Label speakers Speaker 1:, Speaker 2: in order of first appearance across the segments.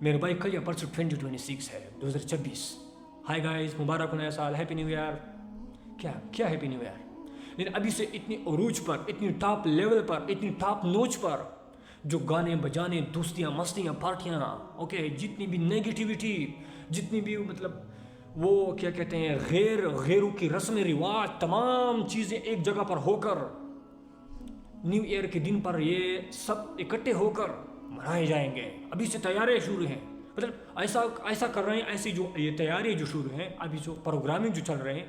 Speaker 1: میرے بھائی کل یا پرسوں 2026 ہے 2026. ہائی گائز، مبارک ہو نیا سال، ہیپی نیو ایئر. کیا ہیپی نیو ایئر؟ لیکن ابھی سے اتنی عروج پر، اتنی ٹاپ لیول پر، اتنی ٹاپ نوچ پر جو گانے بجانے، دوستیاں، مستیاں، پارٹیاں، اوکے، جتنی بھی نیگیٹیوٹی، جتنی بھی مطلب وہ کیا کہتے ہیں غیروں کی رسم رواج، تمام چیزیں ایک جگہ پر ہو کر نیو ایئر کے دن پر یہ سب اکٹھے ہو کر منائے جائیں گے. ابھی سے تیاریاں شروع ہیں، مطلب ایسا کر رہے ہیں، ایسی جو یہ تیاری جو شروع ہیں، ابھی جو پروگرامنگ جو چل رہے ہیں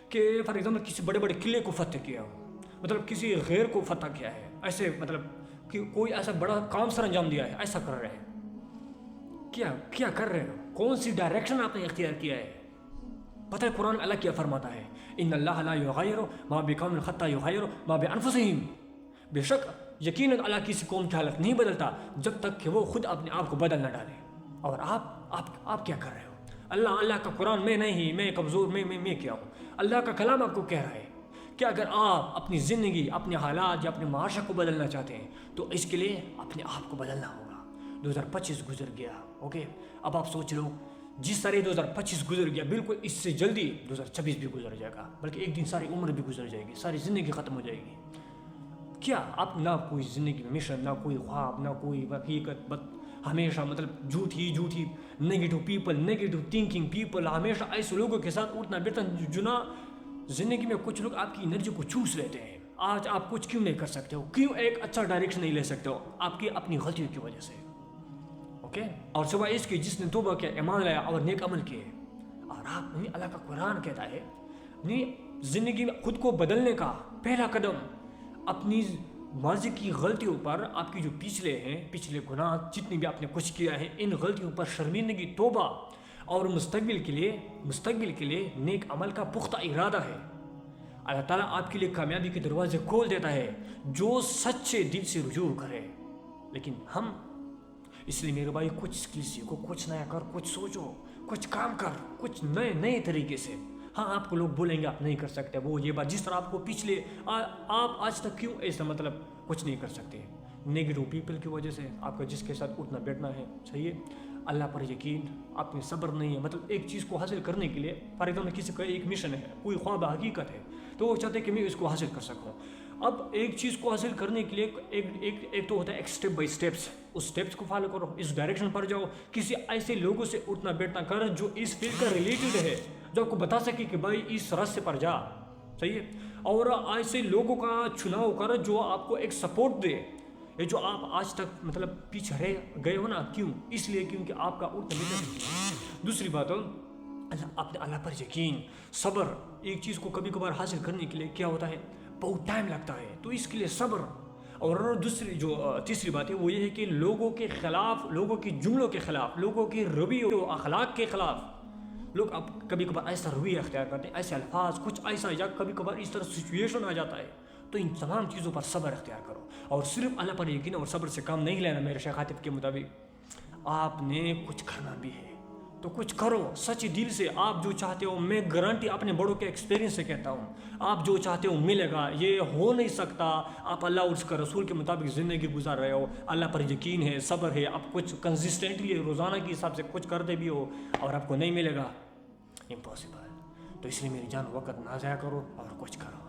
Speaker 1: کہ فار ایگزامپل کسی بڑے بڑے قلعے کو فتح کیا ہو، مطلب کسی غیر کو فتح کیا ہے، ایسے مطلب کہ کوئی ایسا بڑا کام سر انجام دیا ہے، ایسا کر رہے ہیں. کیا کر رہے ہو؟ کون سی ڈائریکشن آپ نے اختیار کیا ہے؟ پتہ ہے قرآن اللہ کیا فرماتا ہے؟ ان اللہ لا یغیر ما بقوم حتی یغیر ما بانفسہم. بے شک یقیناً اللہ کسی قوم کی حالت نہیں بدلتا جب تک کہ وہ خود اپنے آپ کو بدل نہ ڈالے. اور آپ کیا کر رہے ہو؟ اللہ کا قرآن میں نہیں، میں کمزور، میں کیا ہوں؟ اللہ کا کلام آپ کو کہہ رہا ہے کہ اگر آپ اپنی زندگی، اپنے حالات یا اپنے معاشرے کو بدلنا چاہتے ہیں تو اس کے لیے اپنے آپ کو بدلنا ہوگا. 2025 گزر گیا، اوکے، اب آپ سوچ لو جس طرح 2025 گزر گیا، بالکل اس سے جلدی 2026 بھی گزر جائے گا، بلکہ ایک دن ساری عمر بھی گزر جائے گی، ساری زندگی ختم ہو جائے گی. کیا آپ نہ کوئی زندگی میں مشن، نہ کوئی خواب، نہ کوئی حقیقت، ہمیشہ مطلب جھوٹی negative people, negative thinking people, ہمیشہ ایسے لوگوں کے ساتھ اٹھنا بیٹھنا جو نا زندگی میں کچھ لوگ آپ کی انرجی کو چوس لیتے ہیں. آج آپ کچھ کیوں نہیں کر سکتے ہو؟ کیوں ایک اچھا ڈائریکشن نہیں لے سکتے ہو؟ آپ کی اپنی غلطیوں کی وجہ سے، اوکے. اور سوائے اس کے جس نے توبہ کیا، ایمان لایا اور نیک عمل کیے. اور آپ نہیں، اللہ کا قرآن کہتا ہے نہیں، زندگی میں خود کو بدلنے کا پہلا قدم اپنی ماضی کی غلطیوں پر، آپ کی جو پچھلے گناہ جتنی بھی آپ نے کچھ کیا ہے، ان غلطیوں پر شرمندگی، توبہ، اور مستقبل کے لیے نیک عمل کا پختہ ارادہ ہے. اللہ تعالیٰ آپ کے لیے کامیابی کے دروازے کھول دیتا ہے جو سچے دل سے رجوع کرے. لیکن ہم اس لیے میرے بھائی کچھ اسکل سیکھو، کچھ نیا کر، کچھ سوچو، کچھ کام کر، کچھ نئے طریقے سے. ہاں، آپ کو لوگ بولیں گے آپ نہیں کر سکتے، وہ یہ بات جس طرح آپ کو آپ آج تک کیوں ایسا مطلب کچھ نہیں کر سکتے؟ نیگیٹو پیپل کی وجہ سے. آپ کا جس کے ساتھ اٹھنا بیٹھنا ہے، صحیح ہے، اللہ پر یقین، آپ میں صبر نہیں ہے. مطلب ایک چیز کو حاصل کرنے کے لیے فار ایگزامپل کسی کا ایک مشن ہے، کوئی خواب حقیقت ہے، تو وہ چاہتے ہیں کہ میں اس کو حاصل کر سکوں. اب ایک چیز کو حاصل کرنے کے لیے ایک تو ہوتا ہے ایک اسٹیپ بائی اسٹیپس، اس اسٹیپس کو فالو کرو، اس ڈائریکشن پر جاؤ. کسی ایسے لوگوں سے اٹھنا بیٹھنا کر جو اس فیلڈ کا ریلیٹڈ ہے، جو آپ کو بتا سکے کہ بھائی اس راستے پر جا، صحیح ہے. اور ایسے لوگوں کا چناؤ کر جو آپ کو ایک سپورٹ دے. یہ جو آپ آج تک مطلب پیچھے رہ گئے ہو نا، کیوں؟ اس لیے کیونکہ آپ کا اٹھنا بیٹھنا. دوسری بات، اللہ پر یقین، صبر. ایک چیز کو کبھی کبھار حاصل کرنے کے لیے کیا ہوتا ہے، بہت ٹائم لگتا ہے، تو اس کے لیے صبر. اور تیسری بات ہے وہ یہ ہے کہ لوگوں کے خلاف، لوگوں کے جملوں کے خلاف، لوگوں کے رویوں و اخلاق کے خلاف لوگ اب کبھی کبھار ایسا رویہ اختیار کرتے ہیں، ایسے الفاظ، کچھ ایسا، یا کبھی کبھار اس طرح سچویشن آ جاتا ہے. تو ان تمام چیزوں پر صبر اختیار کرو، اور صرف اللہ پر یقین اور صبر سے کام نہیں لینا. میرے شیخ عاطف کے مطابق آپ نے کچھ کرنا بھی ہے تو کچھ کرو سچ دل سے. آپ جو چاہتے ہو، میں گارنٹی اپنے بڑوں کے ایکسپیرینس سے کہتا ہوں، آپ جو چاہتے ہو ملے گا. یہ ہو نہیں سکتا آپ اللہ اور اس کا رسول کے مطابق زندگی گزار رہے ہو، اللہ پر یقین ہے، صبر ہے، آپ کچھ کنسسٹنٹلی روزانہ کے حساب سے کچھ کرتے بھی ہو اور آپ کو نہیں ملے گا، امپاسبل. تو اس لیے میری جان وقت نہ ضائع کرو اور کچھ کرو.